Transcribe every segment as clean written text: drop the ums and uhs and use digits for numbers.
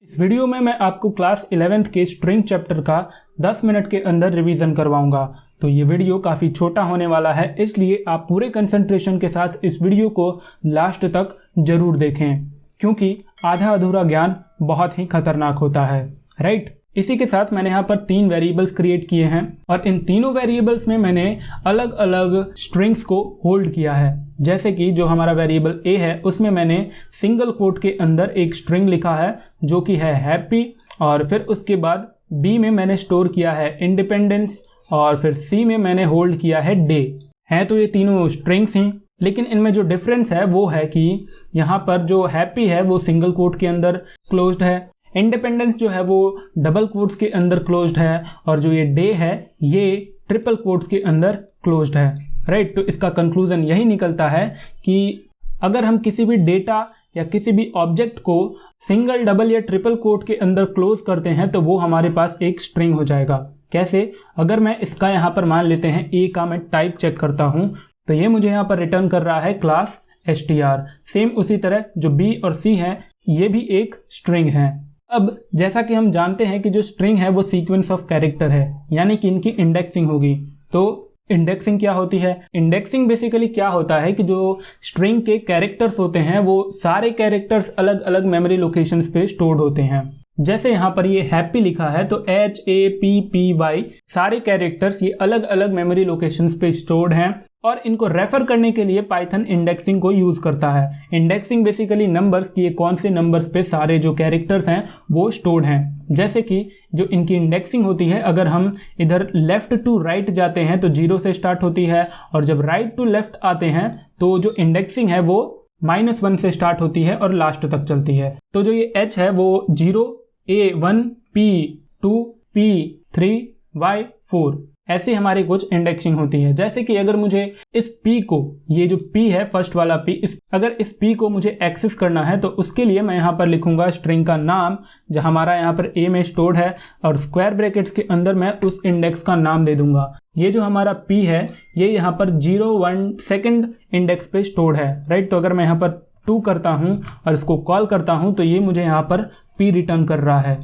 इस वीडियो में मैं आपको क्लास 11th के स्ट्रिंग चैप्टर का 10 मिनट के अंदर रिवीजन करवाऊंगा। तो ये वीडियो काफ़ी छोटा होने वाला है, इसलिए आप पूरे कंसंट्रेशन के साथ इस वीडियो को लास्ट तक जरूर देखें, क्योंकि आधा अधूरा ज्ञान बहुत ही खतरनाक होता है, राइट। इसी के साथ मैंने यहाँ पर 3 वेरिएबल्स क्रिएट किए हैं और इन तीनों वेरिएबल्स में मैंने अलग अलग स्ट्रिंग्स को होल्ड किया है। जैसे कि जो हमारा वेरिएबल ए है उसमें मैंने सिंगल कोट के अंदर एक स्ट्रिंग लिखा है जो कि है हैप्पी, और फिर उसके बाद बी में मैंने स्टोर किया है इंडिपेंडेंस, और फिर सी में मैंने होल्ड किया है डे। हैं तो ये तीनों स्ट्रिंग्स हैं, लेकिन इनमें जो डिफरेंस है वो है कि यहाँ पर जो हैप्पी है वो सिंगल कोट के अंदर क्लोज्ड है, इंडिपेंडेंस जो है वो डबल कोट्स के अंदर क्लोज्ड है, और जो ये डे है ये ट्रिपल कोट्स के अंदर क्लोज्ड है, राइट। तो इसका कंक्लूजन यही निकलता है कि अगर हम किसी भी डेटा या किसी भी ऑब्जेक्ट को सिंगल, डबल या ट्रिपल कोट के अंदर क्लोज करते हैं तो वो हमारे पास एक स्ट्रिंग हो जाएगा। कैसे? अगर मैं इसका यहाँ पर मान लेते हैं ए का मैं टाइप चेक करता हूँ तो ये मुझे यहाँ पर रिटर्न कर रहा है क्लास str। सेम उसी तरह जो बी और सी है ये भी एक स्ट्रिंग है। अब जैसा कि हम जानते हैं कि जो स्ट्रिंग है वो सीक्वेंस ऑफ कैरेक्टर है, यानी कि इनकी इंडेक्सिंग होगी। तो इंडेक्सिंग क्या होती है? इंडेक्सिंग बेसिकली क्या होता है कि जो स्ट्रिंग के कैरेक्टर्स होते हैं वो सारे कैरेक्टर्स अलग अलग मेमोरी लोकेशंस पे स्टोर्ड होते हैं। जैसे यहाँ पर ये हैप्पी लिखा है तो HAPPY सारे कैरेक्टर्स ये अलग अलग मेमोरी लोकेशंस पे स्टोर्ड हैं, और इनको रेफर करने के लिए पाइथन इंडेक्सिंग को यूज करता है। इंडेक्सिंग बेसिकली नंबर्स की कौन से नंबर्स पे सारे जो कैरेक्टर्स हैं वो स्टोर्ड हैं। जैसे कि जो इनकी इंडेक्सिंग होती है, अगर हम इधर लेफ्ट टू राइट जाते हैं तो 0 से स्टार्ट होती है, और जब राइट टू लेफ्ट आते हैं तो जो इंडेक्सिंग है वो -1 से स्टार्ट होती है और लास्ट तक चलती है। तो जो ये H है वो 0, A1, P2, P3, Y4 ऐसी हमारी कुछ इंडेक्सिंग होती है। जैसे कि अगर मुझे इस P को, ये जो P है फर्स्ट वाला P, अगर इस P को मुझे एक्सेस करना है तो उसके लिए मैं यहाँ पर लिखूंगा स्ट्रिंग का नाम जो हमारा यहाँ पर A में स्टोर्ड है, और स्क्वायर ब्रैकेट्स के अंदर मैं उस इंडेक्स का नाम दे दूंगा। ये जो हमारा P है ये यहाँ पर 0, 1 सेकेंड इंडेक्स पे स्टोर्ड है, राइट। तो अगर मैं यहाँ पर 2 करता हूँ और इसको कॉल करता हूँ तो ये मुझे यहाँ पर P रिटर्न कर रहा है,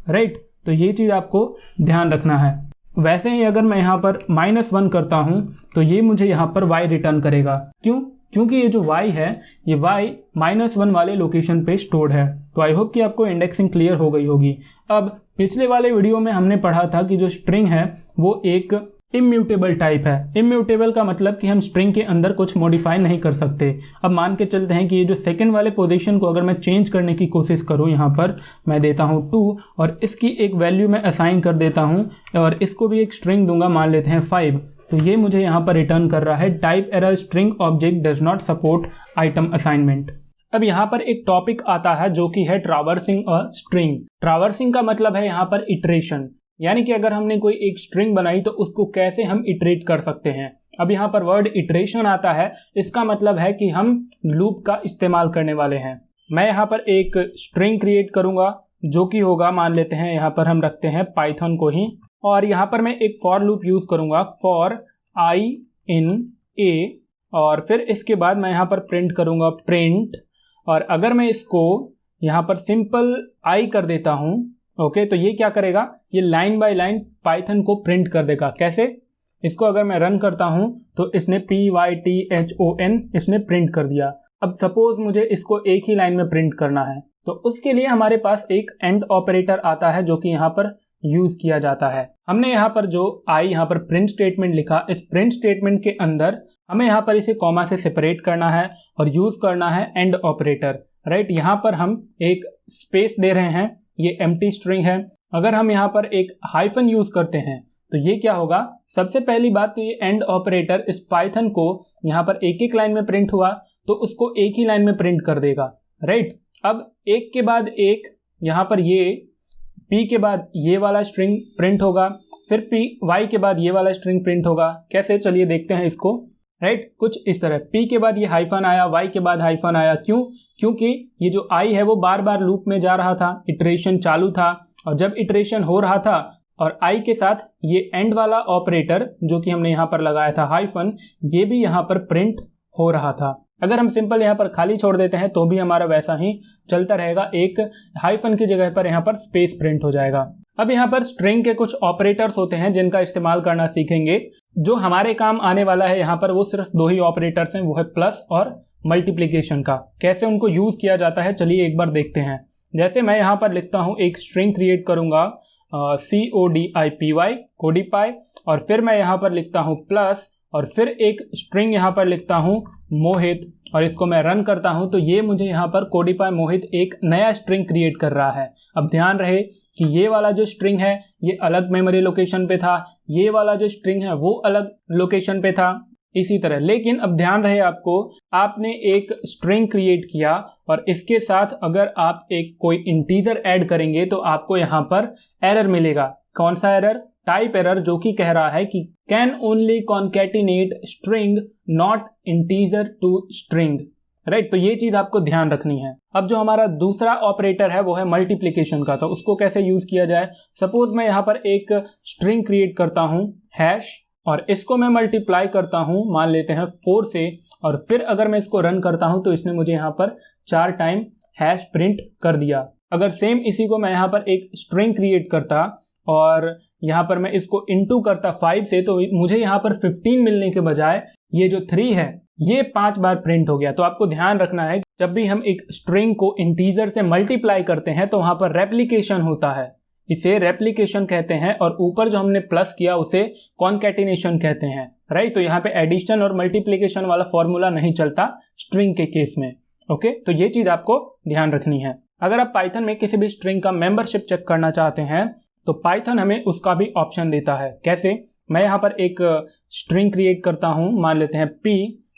राइट। तो ये चीज़ आपको ध्यान रखना है। वैसे ही अगर मैं यहाँ पर -1 करता हूँ तो ये मुझे यहाँ पर y रिटर्न करेगा। क्यों? क्योंकि ये जो y है ये y -1 वाले लोकेशन पे स्टोर्ड है। तो आई होप कि आपको इंडेक्सिंग क्लियर हो गई होगी। अब पिछले वाले वीडियो में हमने पढ़ा था कि जो स्ट्रिंग है वो एक इम्यूटेबल टाइप है। इम्यूटेबल का मतलब कि हम स्ट्रिंग के अंदर कुछ मॉडिफाई नहीं कर सकते। अब मान के चलते हैं कि ये जो सेकंड वाले पोजीशन को अगर मैं चेंज करने की कोशिश करूं, यहाँ पर मैं देता हूं 2 और इसकी एक वैल्यू मैं असाइन कर देता हूं और इसको भी एक स्ट्रिंग दूंगा, मान लेते हैं 5, तो ये मुझे यहाँ पर रिटर्न कर रहा है type error string object does not support item assignment. अब यहाँ पर एक टॉपिक आता है जो कि है ट्रावर्सिंग अ स्ट्रिंग। ट्रावर्सिंग का मतलब है यहाँ पर इटरेशन, यानी कि अगर हमने कोई एक स्ट्रिंग बनाई तो उसको कैसे हम इटरेट कर सकते हैं। अब यहाँ पर वर्ड इटरेशन आता है, इसका मतलब है कि हम लूप का इस्तेमाल करने वाले हैं। मैं यहाँ पर एक स्ट्रिंग क्रिएट करूँगा जो कि होगा, मान लेते हैं यहाँ पर हम रखते हैं पाइथन को ही, और यहाँ पर मैं एक फॉर लूप यूज़ करूँगा फॉर I in A, और फिर इसके बाद मैं यहाँ पर प्रिंट करूँगा प्रिंट, और अगर मैं इसको यहाँ पर सिंपल I कर देता हूँ, ओके, तो ये क्या करेगा, ये लाइन बाय लाइन पाइथन को प्रिंट कर देगा। कैसे? इसको अगर मैं रन करता हूँ तो इसने PYTHON इसने प्रिंट कर दिया। अब सपोज मुझे इसको एक ही लाइन में प्रिंट करना है तो उसके लिए हमारे पास एक एंड ऑपरेटर आता है जो कि यहाँ पर यूज किया जाता है। हमने यहाँ पर जो यहाँ पर प्रिंट स्टेटमेंट लिखा, इस प्रिंट स्टेटमेंट के अंदर हमें यहाँ पर इसे कॉमा से सेपरेट करना है और यूज करना है एंड ऑपरेटर, राइट। यहाँ पर हम एक स्पेस दे रहे हैं, ये एम्प्टी स्ट्रिंग है। अगर हम यहाँ पर एक हाइफन यूज करते हैं तो ये क्या होगा, सबसे पहली बात तो ये एंड ऑपरेटर इस पाइथन को यहाँ पर एक एक लाइन में प्रिंट हुआ तो उसको एक ही लाइन में प्रिंट कर देगा, राइट। अब एक के बाद एक यहाँ पर ये P के बाद ये वाला स्ट्रिंग प्रिंट होगा, फिर Y के बाद ये वाला स्ट्रिंग प्रिंट होगा। कैसे? चलिए देखते हैं इसको, राइट। कुछ इस तरह P के बाद ये हाइफन आया, Y के बाद हाइफन आया। क्यों? क्योंकि ये जो I है वो बार बार लूप में जा रहा था, इटरेशन चालू था, और जब इटरेशन हो रहा था और I के साथ ये एंड वाला ऑपरेटर जो कि हमने यहाँ पर लगाया था हाइफन, ये भी यहाँ पर प्रिंट हो रहा था। अगर हम सिंपल यहाँ पर खाली छोड़ देते हैं तो भी हमारा वैसा ही चलता रहेगा, एक हाइफन की जगह पर यहाँ पर स्पेस प्रिंट हो जाएगा। अब यहाँ पर स्ट्रिंग के कुछ ऑपरेटर्स होते हैं जिनका इस्तेमाल करना सीखेंगे। जो हमारे काम आने वाला है यहाँ पर वो सिर्फ 2 ही ऑपरेटर्स हैं, वो है प्लस और मल्टीप्लिकेशन का। कैसे उनको यूज किया जाता है चलिए एक बार देखते हैं। जैसे मैं यहाँ पर लिखता हूँ, एक स्ट्रिंग क्रिएट करूंगा CODIPY कोडिपाई, और फिर मैं यहाँ पर लिखता हूँ प्लस और फिर एक स्ट्रिंग यहाँ पर लिखता हूँ मोहित, और इसको मैं रन करता हूँ तो ये मुझे यहाँ पर कोडिपाई मोहित एक नया स्ट्रिंग क्रिएट कर रहा है। अब ध्यान रहे कि ये वाला जो स्ट्रिंग है ये अलग मेमोरी लोकेशन पे था, ये वाला जो स्ट्रिंग है वो अलग लोकेशन पे था, इसी तरह। लेकिन अब ध्यान रहे आपको, आपने एक स्ट्रिंग क्रिएट किया और इसके साथ अगर आप एक कोई इंटीजर ऐड करेंगे तो आपको यहाँ पर एरर मिलेगा। कौन सा एरर? टाइप एरर, जो कि कह रहा है कि can only concatenate string not integer to string, right. तो ये चीज आपको ध्यान रखनी है। अब जो हमारा दूसरा ऑपरेटर है वो है मल्टीप्लिकेशन का, तो उसको कैसे यूज किया जाए। सपोज मैं यहाँ पर एक स्ट्रिंग क्रिएट करता हूँ हैश, और इसको मैं मल्टीप्लाई करता हूँ मान लेते हैं 4 से, और फिर अगर मैं इसको रन करता हूँ तो इसने मुझे यहाँ पर 4 टाइम हैश प्रिंट कर दिया। अगर सेम इसी को मैं यहाँ पर एक स्ट्रिंग क्रिएट करता और यहाँ पर मैं इसको इनटू करता 5 से, तो मुझे यहाँ पर 15 मिलने के बजाय ये जो 3 है ये 5 बार प्रिंट हो गया। तो आपको ध्यान रखना है, जब भी हम एक स्ट्रिंग को इंटीजर से मल्टीप्लाई करते हैं तो वहां पर रेप्लिकेशन होता है, इसे रेप्लिकेशन कहते हैं, और ऊपर जो हमने प्लस किया उसे कॉन्कैटिनेशन कहते हैं, राइट। तो यहाँ पे एडिशन और मल्टीप्लिकेशन वाला फॉर्मूला नहीं चलता स्ट्रिंग के केस में, ओके। तो ये चीज आपको ध्यान रखनी है। अगर आप पाइथन में किसी भी स्ट्रिंग का मेंबरशिप चेक करना चाहते हैं तो पाइथन हमें उसका भी ऑप्शन देता है। कैसे? मैं यहाँ पर एक स्ट्रिंग क्रिएट करता हूँ, मान लेते हैं p,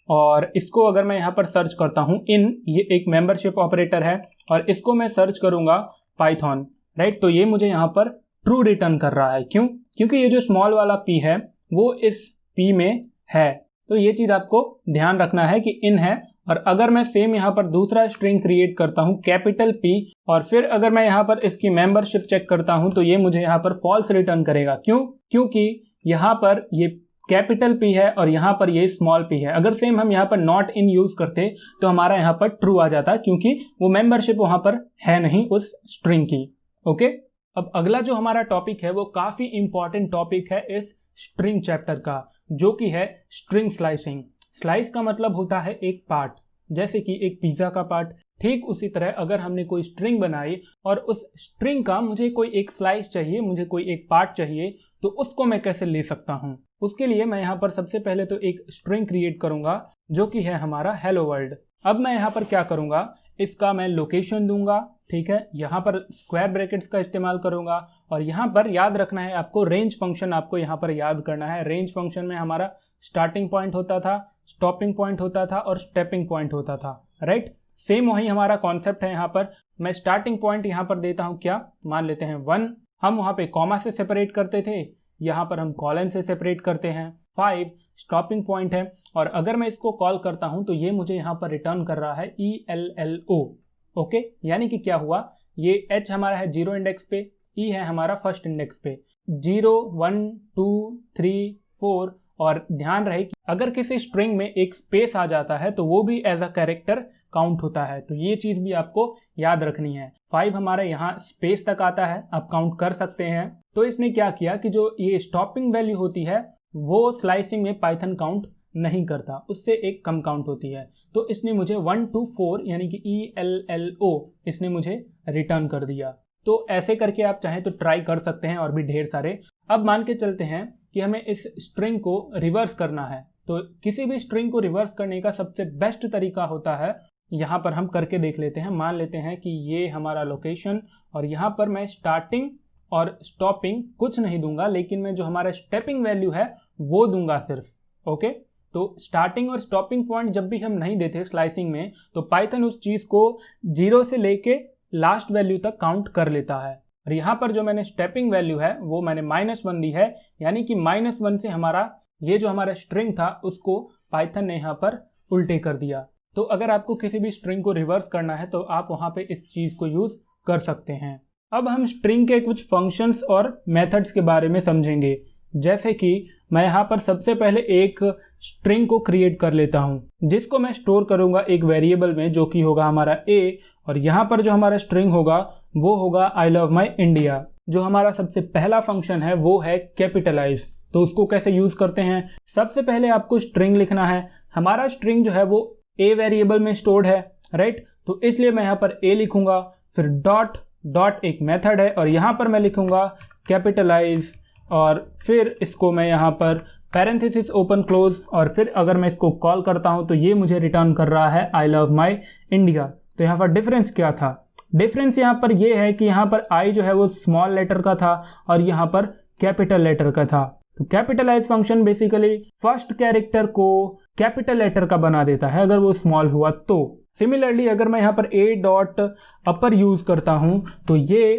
और इसको अगर मैं यहाँ पर सर्च करता हूँ इन, ये एक मेंबरशिप ऑपरेटर है, और इसको मैं सर्च करूंगा पाइथन, राइट। तो ये मुझे यहाँ पर ट्रू रिटर्न कर रहा है। क्यों? क्योंकि ये जो स्मॉल वाला p है वो इस p में है। तो ये चीज आपको ध्यान रखना है कि इन है। और अगर मैं सेम यहाँ पर दूसरा स्ट्रिंग क्रिएट करता हूँ कैपिटल P, और फिर अगर मैं यहाँ पर इसकी मेंबरशिप चेक करता हूँ तो ये मुझे यहाँ पर फॉल्स रिटर्न करेगा। क्यों? क्योंकि यहाँ पर ये कैपिटल P है और यहाँ पर ये स्मॉल p है। अगर सेम हम यहाँ पर नॉट इन यूज करते तो हमारा यहाँ पर ट्रू आ जाता, क्योंकि वो मेंबरशिप वहां पर है नहीं उस स्ट्रिंग की, ओके। अब अगला जो हमारा टॉपिक है वो काफी इंपॉर्टेंट टॉपिक है इस स्ट्रिंग चैप्टर का, जो कि है स्ट्रिंग स्लाइसिंग। स्लाइस का मतलब होता है एक पार्ट, जैसे कि एक पिज्जा का पार्ट। ठीक उसी तरह अगर हमने कोई स्ट्रिंग बनाई और उस स्ट्रिंग का मुझे कोई एक स्लाइस चाहिए, मुझे कोई एक पार्ट चाहिए, तो उसको मैं कैसे ले सकता हूं। उसके लिए मैं यहाँ पर सबसे पहले तो एक स्ट्रिंग क्रिएट करूंगा जो कि है हमारा हेलो वर्ल्ड। अब मैं यहाँ पर क्या करूंगा, इसका मैं लोकेशन दूंगा, ठीक है। यहाँ पर स्क्वायर ब्रैकेट्स का इस्तेमाल करूंगा, और यहाँ पर याद रखना है आपको रेंज फंक्शन आपको यहाँ पर याद करना है। रेंज फंक्शन में हमारा स्टार्टिंग पॉइंट होता था, स्टॉपिंग पॉइंट होता था और स्टेपिंग पॉइंट होता था, राइट। सेम वही हमारा कॉन्सेप्ट है। यहाँ पर मैं स्टार्टिंग पॉइंट यहाँ पर देता हूँ क्या, मान लेते हैं 1, हम वहाँ पे कॉमा से सेपरेट करते थे, यहाँ पर हम कॉलन से सेपरेट करते हैं। 5 स्टॉपिंग पॉइंट है, और अगर मैं इसको कॉल करता हूँ तो ये मुझे यहाँ पर रिटर्न कर रहा है ELLO, ओके। यानी कि क्या हुआ, ये H हमारा है 0 इंडेक्स पे, E है हमारा फर्स्ट इंडेक्स पे, 0 1 2 3 4। और ध्यान रहे कि अगर किसी स्ट्रिंग में एक स्पेस आ जाता है तो वो भी एज अ कैरेक्टर काउंट होता है, तो ये चीज भी आपको याद रखनी है। 5 हमारे यहाँ स्पेस तक आता है, आप काउंट कर सकते हैं। तो इसने क्या किया कि जो ये स्टॉपिंग वैल्यू होती है वो स्लाइसिंग में पाइथन काउंट नहीं करता, उससे एक कम काउंट होती है। तो इसने मुझे 1 2 4 यानी कि ELLO इसने मुझे रिटर्न कर दिया। तो ऐसे करके आप चाहें तो ट्राई कर सकते हैं और भी ढेर सारे। अब मान के चलते हैं कि हमें इस स्ट्रिंग को रिवर्स करना है, तो किसी भी स्ट्रिंग को रिवर्स करने का सबसे बेस्ट तरीका होता है, यहाँ पर हम करके देख लेते हैं। मान लेते हैं कि ये हमारा लोकेशन, और यहाँ पर मैं स्टार्टिंग और स्टॉपिंग कुछ नहीं दूंगा, लेकिन मैं जो हमारा स्टेपिंग वैल्यू है वो दूंगा सिर्फ, ओके। तो स्टार्टिंग और स्टॉपिंग पॉइंट जब भी हम नहीं देते स्लाइसिंग में तो पाइथन उस चीज को 0 से लेके लास्ट वैल्यू तक काउंट कर लेता है। और यहाँ पर जो मैंने स्टेपिंग वैल्यू है वो मैंने -1 दी है, यानी कि -1 से हमारा ये जो हमारा स्ट्रिंग था उसको पाइथन ने यहाँ पर उल्टे कर दिया। तो अगर आपको किसी भी स्ट्रिंग को रिवर्स करना है तो आप वहाँ पे इस चीज को यूज कर सकते हैं। अब हम स्ट्रिंग के कुछ फंक्शंस और मेथड्स के बारे में समझेंगे, जैसे कि मैं यहाँ पर सबसे पहले एक स्ट्रिंग को क्रिएट कर लेता हूँ जिसको मैं स्टोर करूँगा एक वेरिएबल में जो कि होगा हमारा a, और यहाँ पर जो हमारा स्ट्रिंग होगा वो होगा आई लव माई इंडिया। जो हमारा सबसे पहला फंक्शन है वो है कैपिटलाइज। तो उसको कैसे यूज़ करते हैं, सबसे पहले आपको स्ट्रिंग लिखना है। हमारा स्ट्रिंग जो है वो a वेरिएबल में स्टोर्ड है, राइट। तो इसलिए मैं यहाँ पर a लिखूंगा, फिर डॉट एक मेथड है और यहाँ पर मैं लिखूंगा कैपिटलाइज, और फिर इसको मैं यहाँ पर पैरेंथेसिस ओपन क्लोज, और फिर अगर मैं इसको कॉल करता हूँ तो ये मुझे रिटर्न कर रहा है आई लव माई इंडिया। तो यहाँ पर डिफरेंस क्या था, डिफरेंस यहाँ पर ये है कि यहाँ पर आई जो है वो स्मॉल लेटर का था और यहाँ पर कैपिटल लेटर का था। तो capitalize function basically first character को कैपिटल लेटर का बना देता है अगर वो स्मॉल हुआ तो। सिमिलरली अगर मैं यहाँ पर a डॉट अपर यूज करता हूँ तो ये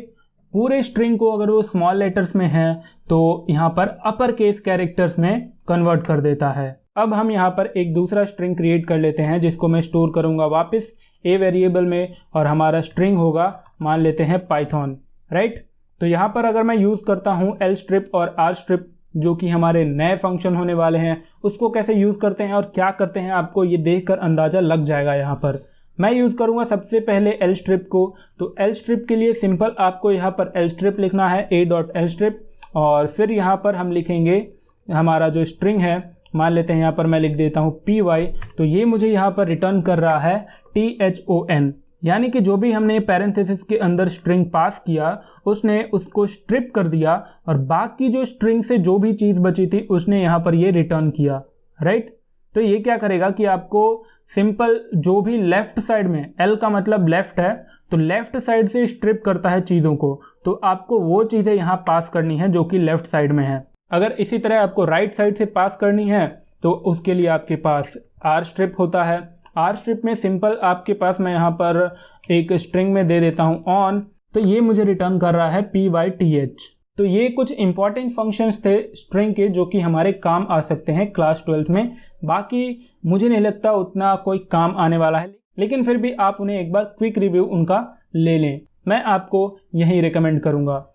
पूरे स्ट्रिंग को अगर वो स्मॉल लेटर्स में है तो यहाँ पर अपर केस कैरेक्टर्स में कन्वर्ट कर देता है। अब हम यहाँ पर एक दूसरा स्ट्रिंग क्रिएट कर लेते हैं जिसको मैं स्टोर करूँगा वापस a वेरिएबल में, और हमारा स्ट्रिंग होगा मान लेते हैं पाइथन, राइट। तो यहाँ पर अगर मैं यूज़ करता हूँ एल स्ट्रिप और आर स्ट्रिप जो कि हमारे नए फंक्शन होने वाले हैं, उसको कैसे यूज़ करते हैं और क्या करते हैं आपको ये देखकर अंदाज़ा लग जाएगा। यहाँ पर मैं यूज़ करूँगा सबसे पहले एल स्ट्रिप को। तो एल स्ट्रिप के लिए सिंपल आपको यहाँ पर एल स्ट्रिप लिखना है a डॉट एल स्ट्रिप, और फिर यहाँ पर हम लिखेंगे हमारा जो स्ट्रिंग है, मान लेते हैं यहाँ पर मैं लिख देता हूँ py। तो ये मुझे यहाँ पर रिटर्न कर रहा है thon, यानी कि जो भी हमने पैरेंथेसिस के अंदर स्ट्रिंग पास किया उसने उसको स्ट्रिप कर दिया और बाकी जो स्ट्रिंग से जो भी चीज़ बची थी उसने यहाँ पर ये रिटर्न किया, राइट। तो ये क्या करेगा कि आपको सिंपल जो भी लेफ्ट साइड में, L का मतलब लेफ्ट है, तो लेफ्ट साइड से स्ट्रिप करता है चीज़ों को, तो आपको वो चीज़ें यहाँ पास करनी है जो कि लेफ्ट साइड में है। अगर इसी तरह आपको राइट साइड से पास करनी है तो उसके लिए आपके पास आर स्ट्रिप होता है। आर स्ट्रिप में सिंपल आपके पास मैं यहाँ पर एक स्ट्रिंग में दे देता हूँ ऑन, तो ये मुझे रिटर्न कर रहा है pyth। तो ये कुछ इंपॉर्टेंट फंक्शंस थे स्ट्रिंग के जो कि हमारे काम आ सकते हैं क्लास 12th में। बाकी मुझे नहीं लगता उतना कोई काम आने वाला है, लेकिन फिर भी आप उन्हें एक बार क्विक रिव्यू उनका ले लें, मैं आपको यही रिकमेंड करूँगा।